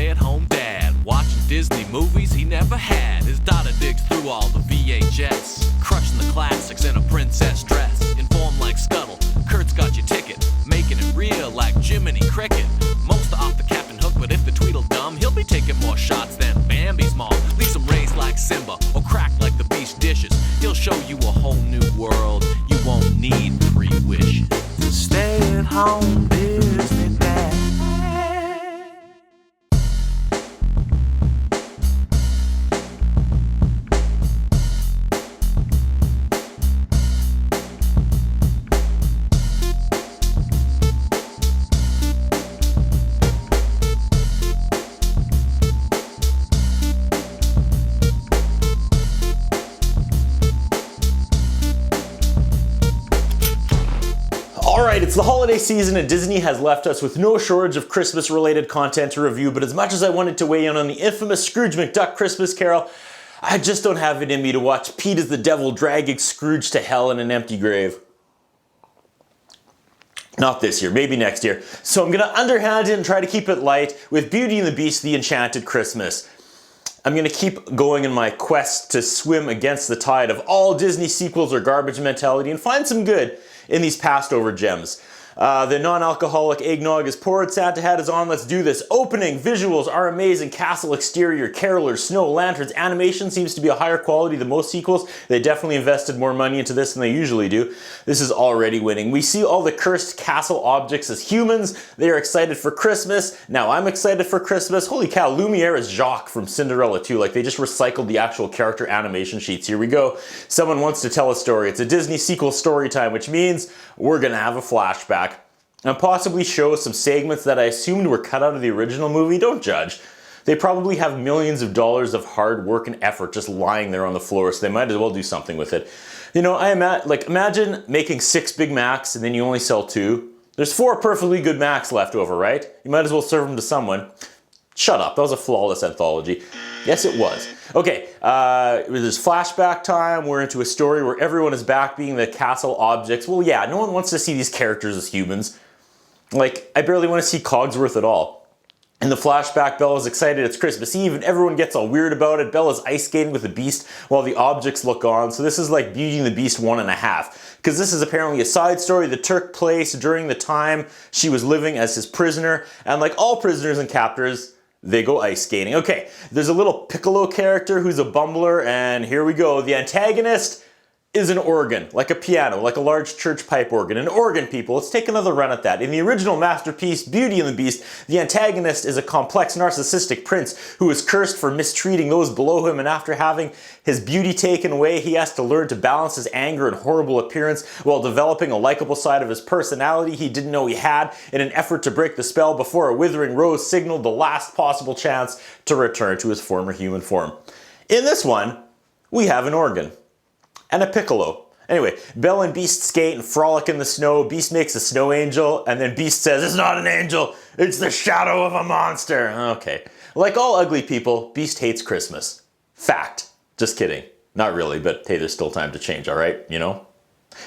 stay-at-home dad, watching Disney movies he never had. His daughter digs through all the VHS, crushing the classics in a princess dress. Informed like Scuttle, Kurt's got your ticket, making it real like Jiminy Cricket. Most are off the Captain Hook, but if the Tweedledum, he'll be taking more shots than Bambi's mom. Leave him raised like Simba, or cracked like the Beast dishes. He'll show you a whole new world, you won't need 3 wishes. Stay-at-home Disney dad. Alright, it's the holiday season and Disney has left us with no shortage of Christmas related content to review, but as much as I wanted to weigh in on the infamous Scrooge McDuck Christmas Carol, I just don't have it in me to watch Pete as the devil dragging Scrooge to hell in an empty grave. Not this year, maybe next year. So I'm gonna underhand it and try to keep it light with Beauty and the Beast, the Enchanted Christmas. I'm gonna keep going in my quest to swim against the tide of all Disney sequels or garbage mentality and find some good in these passed over gems. The non-alcoholic eggnog is poured, Santa hat is on, let's do this. Opening visuals are amazing, castle exterior, carolers, snow, lanterns, animation seems to be a higher quality than most sequels. They definitely invested more money into this than they usually do. This is already winning. We see all the cursed castle objects as humans. They are excited for Christmas. Now I'm excited for Christmas. Holy cow, Lumiere is Jacques from Cinderella too. Like they just recycled the actual character animation sheets. Here we go. Someone wants to tell a story. It's a Disney sequel story time, which means we're gonna have a flashback. And possibly show some segments that I assumed were cut out of the original movie. Don't judge. They probably have millions of dollars of hard work and effort just lying there on the floor, so they might as well do something with it. You know, imagine making 6 Big Macs and then you only sell 2. There's 4 perfectly good Macs left over, right? You might as well serve them to someone. Shut up, that was a flawless anthology. Yes, it was. Okay, there's flashback time. We're into a story where everyone is back being the castle objects. Well, yeah, no one wants to see these characters as humans. Like, I barely want to see Cogsworth at all. In the flashback, Belle is excited it's Christmas Eve and everyone gets all weird about it. Belle is ice skating with the Beast while the objects look on. So this is like Beauty and the Beast 1.5. Because this is apparently a side story that took place during the time she was living as his prisoner. And like all prisoners and captors, they go ice skating. Okay, there's a little Piccolo character who's a bumbler, and here we go. The antagonist is an organ, like a piano, like a large church pipe organ. An organ, people. Let's take another run at that. In the original masterpiece, Beauty and the Beast, the antagonist is a complex narcissistic prince who is cursed for mistreating those below him, and after having his beauty taken away, he has to learn to balance his anger and horrible appearance while developing a likable side of his personality he didn't know he had in an effort to break the spell before a withering rose signaled the last possible chance to return to his former human form. In this one, we have an organ. And a piccolo. Anyway, Belle and Beast skate and frolic in the snow. Beast makes a snow angel, and then Beast says, "It's not an angel, it's the shadow of a monster." Okay. Like all ugly people, Beast hates Christmas. Fact. Just kidding. Not really, but hey, there's still time to change, alright? You know?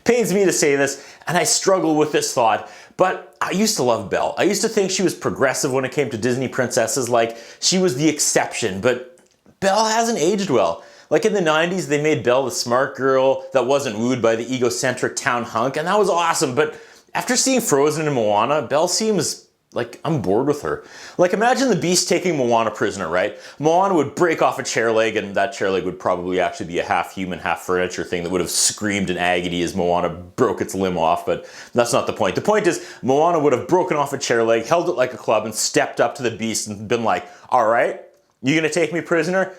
Pains me to say this, and I struggle with this thought, but I used to love Belle. I used to think she was progressive when it came to Disney princesses, like she was the exception, but Belle hasn't aged well. Like in the 90s, they made Belle the smart girl that wasn't wooed by the egocentric town hunk, and that was awesome, but after seeing Frozen and Moana, Belle seems like I'm bored with her. Like imagine the Beast taking Moana prisoner, right? Moana would break off a chair leg, and that chair leg would probably actually be a half human, half furniture thing that would have screamed in agony as Moana broke its limb off, but that's not the point. The point is, Moana would have broken off a chair leg, held it like a club, and stepped up to the Beast and been like, "Alright, you gonna take me prisoner?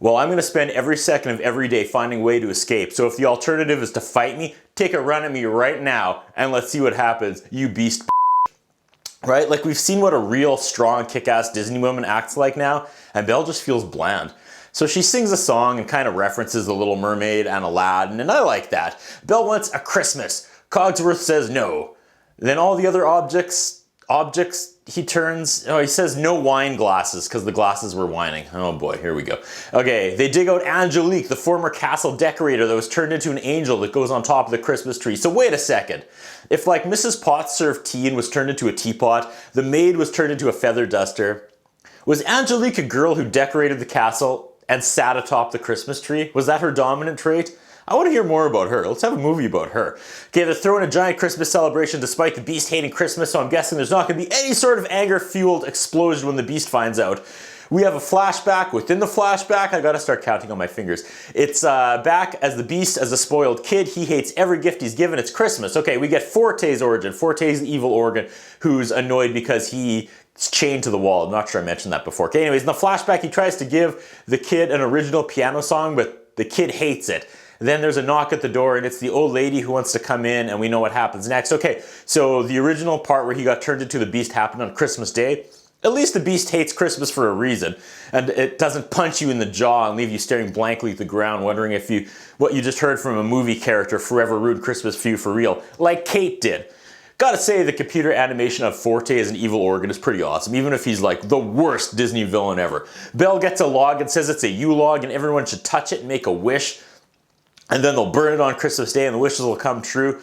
Well, I'm gonna spend every second of every day finding a way to escape. So if the alternative is to fight me, take a run at me right now and let's see what happens, you beast." Right? Like we've seen what a real strong kick-ass Disney woman acts like now, and Belle just feels bland. So she sings a song and kind of references The Little Mermaid and Aladdin, and I like that. Belle wants a Christmas. Cogsworth says no. Then all the other objects, he says no wine glasses because the glasses were whining. Oh boy, here we go. Okay, they dig out Angelique, the former castle decorator that was turned into an angel that goes on top of the Christmas tree. So wait a second. If like Mrs. Potts served tea and was turned into a teapot, the maid was turned into a feather duster, Was Angelique a girl who decorated the castle and sat atop the Christmas tree? Was that her dominant trait? I want to hear more about her. Let's have a movie about her. Okay, they're throwing a giant Christmas celebration despite the Beast hating Christmas, so I'm guessing there's not going to be any sort of anger-fueled explosion when the Beast finds out. We have a flashback within the flashback. I gotta start counting on my fingers. It's back as the Beast, as a spoiled kid. He hates every gift he's given. It's Christmas. Okay, we get Forte's origin. Forte's the evil organ who's annoyed because he's chained to the wall. I'm not sure I mentioned that before. Okay, anyways, in the flashback, he tries to give the kid an original piano song, but the kid hates it. Then there's a knock at the door, and it's the old lady who wants to come in, and we know what happens next. Okay, so the original part where he got turned into the Beast happened on Christmas Day. At least the Beast hates Christmas for a reason, and it doesn't punch you in the jaw and leave you staring blankly at the ground, wondering if what you just heard from a movie character forever ruined Christmas for you for real, like Kate did. Gotta say, the computer animation of Forte as an evil organ is pretty awesome, even if he's like the worst Disney villain ever. Belle gets a log and says it's a U-log and everyone should touch it and make a wish, and then they'll burn it on Christmas Day and the wishes will come true.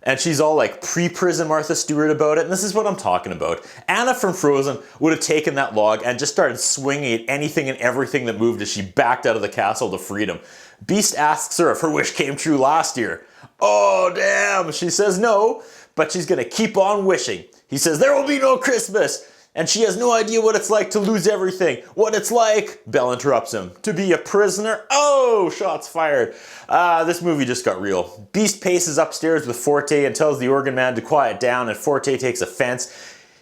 And she's all like pre-prison Martha Stewart about it, and this is what I'm talking about. Anna from Frozen would have taken that log and just started swinging at anything and everything that moved as she backed out of the castle to freedom. Beast asks her if her wish came true last year. Oh damn, she says no, but she's gonna keep on wishing. He says there will be no Christmas, and she has no idea what it's like to lose everything. What it's like, Belle interrupts him, to be a prisoner. Oh, shots fired. This movie just got real. Beast paces upstairs with Forte and tells the organ man to quiet down, and Forte takes offense.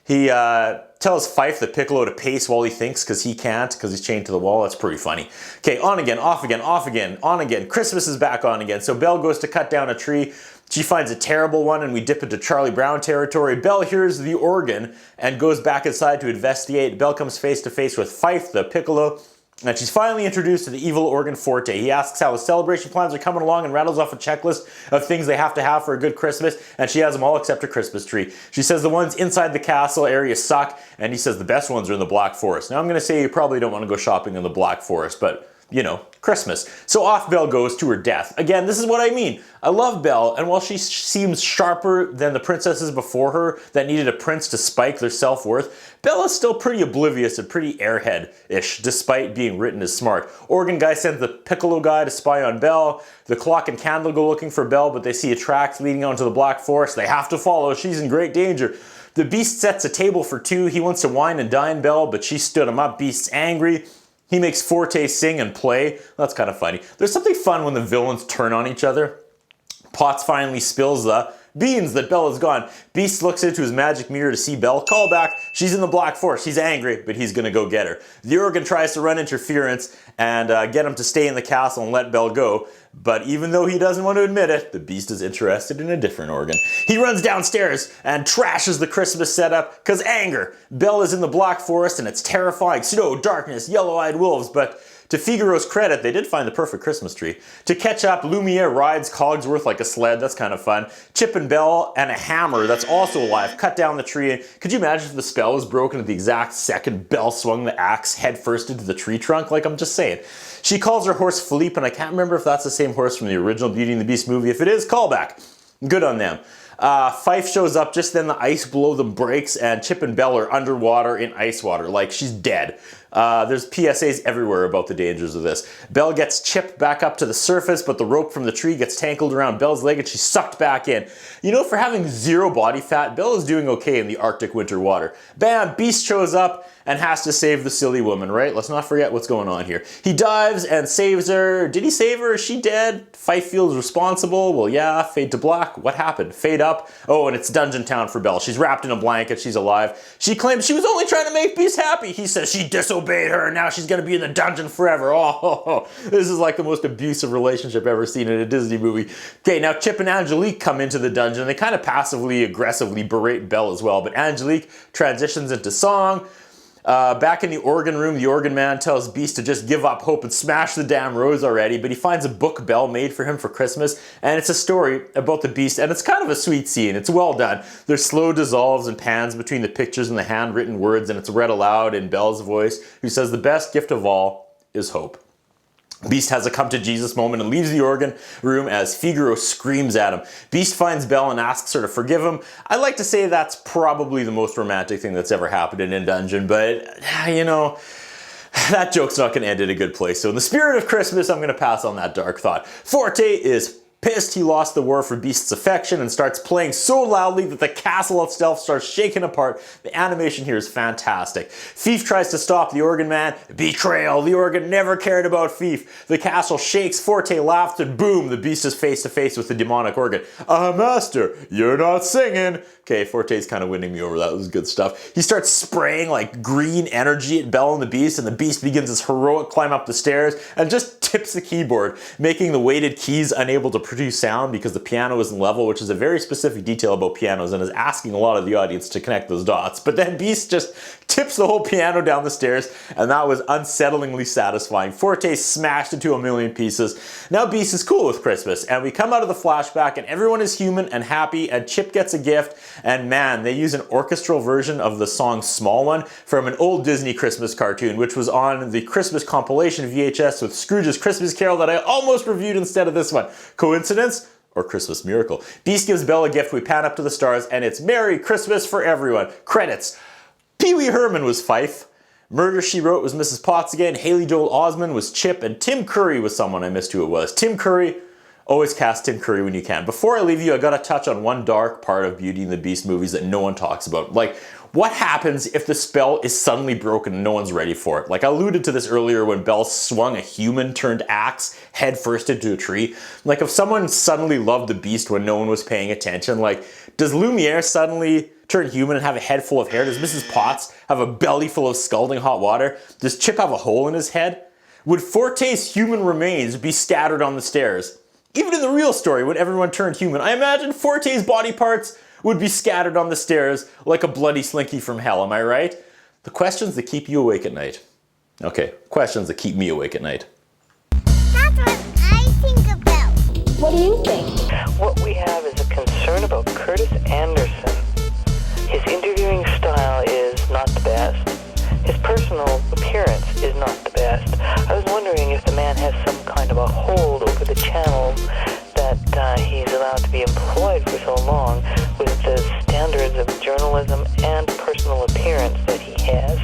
He tells Fife the Piccolo to pace while he thinks, because he can't, because he's chained to the wall. That's pretty funny. Okay, on again, off again, off again, on again. Christmas is back on again. So Belle goes to cut down a tree. She finds a terrible one, and we dip into Charlie Brown territory. Belle hears the organ and goes back inside to investigate. Belle comes face to face with Fife the Piccolo, and she's finally introduced to the evil organ Forte. He asks how the celebration plans are coming along and rattles off a checklist of things they have to have for a good Christmas, and she has them all except a Christmas tree. She says the ones inside the castle area suck, and he says the best ones are in the Black Forest. Now I'm going to say you probably don't want to go shopping in the Black Forest, but you know, Christmas. So off Belle goes to her death. Again, this is what I mean. I love Belle, and while she seems sharper than the princesses before her that needed a prince to spike their self-worth, Belle is still pretty oblivious and pretty airhead-ish, despite being written as smart. Organ guy sends the Piccolo guy to spy on Belle. The clock and candle go looking for Belle, but they see a track leading onto the Black Forest. They have to follow. She's in great danger. The Beast sets a table for two. He wants to wine and dine Belle, but she stood him up. Beast's angry. He makes Forte sing and play. That's kind of funny. There's something fun when the villains turn on each other. Potts finally spills the beans that Belle is gone. Beast looks into his magic mirror to see Belle. Call back. She's in the Black Forest. She's angry, but he's gonna go get her. The organ tries to run interference and get him to stay in the castle and let Belle go. But even though he doesn't want to admit it, the Beast is interested in a different organ. He runs downstairs and trashes the Christmas setup, cause anger. Belle is in the Black Forest and it's terrifying. Snow, darkness, yellow-eyed wolves, but to Figaro's credit, they did find the perfect Christmas tree. To catch up, Lumiere rides Cogsworth like a sled. That's kind of fun. Chip and Belle and a hammer that's also alive cut down the tree. Could you imagine if the spell was broken at the exact second Belle swung the axe headfirst into the tree trunk? Like, I'm just saying. She calls her horse Philippe, and I can't remember if that's the same horse from the original Beauty and the Beast movie. If it is, callback. Good on them. Fife shows up just then. The ice below them breaks, and Chip and Belle are underwater in ice water. Like, she's dead. There's PSAs everywhere about the dangers of this. Belle gets Chip back up to the surface, but the rope from the tree gets tangled around Belle's leg and she's sucked back in. You know, for having zero body fat, Belle is doing okay in the Arctic winter water. Bam! Beast shows up and has to save the silly woman, right? Let's not forget what's going on here. He dives and saves her. Did he save her? Is she dead? Fife feels responsible. Well, yeah, fade to black. What happened? Fade up. Oh, and it's Dungeon Town for Belle. She's wrapped in a blanket. She's alive. She claims she was only trying to make Beast happy. He says she disobeyed her and now she's gonna be in the dungeon forever. Oh, this is like the most abusive relationship ever seen in a Disney movie. Okay, now Chip and Angelique come into the dungeon. They kind of passively, aggressively berate Belle as well, but Angelique transitions into song. Back in the organ room, the organ man tells Beast to just give up hope and smash the damn rose already, but he finds a book Belle made for him for Christmas, and it's a story about the Beast, and it's kind of a sweet scene. It's well done. There's slow dissolves and pans between the pictures and the handwritten words, and it's read aloud in Belle's voice, who says the best gift of all is hope. Beast has a come to Jesus moment and leaves the organ room as Figaro screams at him. Beast finds Belle and asks her to forgive him. I'd like to say that's probably the most romantic thing that's ever happened in a dungeon, but you know, that joke's not going to end in a good place. So in the spirit of Christmas, I'm going to pass on that dark thought. Forte is pissed he lost the war for Beast's affection and starts playing so loudly that the castle itself starts shaking apart. The animation here is fantastic. Fief tries to stop the organ man. Betrayal. The organ never cared about Fief. The castle shakes. Forte laughs and boom, the Beast is face to face with the demonic organ. Master, you're not singing. Okay, Forte's kind of winning me over. That was good stuff. He starts spraying like green energy at Belle and the Beast begins his heroic climb up the stairs and just tips the keyboard, making the weighted keys unable to produce sound because the piano isn't level, which is a very specific detail about pianos and is asking a lot of the audience to connect those dots. But then Beast just tips the whole piano down the stairs, and that was unsettlingly satisfying. Forte smashed into a million pieces. Now Beast is cool with Christmas, and we come out of the flashback and everyone is human and happy, and Chip gets a gift, and man, they use an orchestral version of the song Small One from an old Disney Christmas cartoon, which was on the Christmas compilation VHS with Scrooge's Christmas Carol that I almost reviewed instead of this one. Coincidence? Or Christmas miracle? Beast gives Belle a gift, we pan up to the stars, and it's Merry Christmas for everyone. Credits. Pee Wee Herman was Fife. Murder, She Wrote was Mrs. Potts again. Haley Joel Osment was Chip, and Tim Curry was someone I missed who it was. Tim Curry. Always cast Tim Curry when you can. Before I leave you, I gotta touch on one dark part of Beauty and the Beast movies that no one talks about. Like, what happens if the spell is suddenly broken and no one's ready for it? Like, I alluded to this earlier when Belle swung a human-turned axe head first into a tree. Like, if someone suddenly loved the Beast when no one was paying attention, like, does Lumiere suddenly turn human and have a head full of hair? Does Mrs. Potts have a belly full of scalding hot water? Does Chip have a hole in his head? Would Forte's human remains be scattered on the stairs? Even in the real story, when everyone turned human, I imagine Forte's body parts would be scattered on the stairs like a bloody slinky from hell, am I right? The questions that keep you awake at night. Okay, questions that keep me awake at night. That's what I think about. What do you think? What we have is a concern about Curtis Anderson. His interviewing style is not the best. His personal appearance is not the best. I was wondering if the man has some kind of a hold over the channel that he's allowed to be employed for so long with the standards of journalism and personal appearance that he has.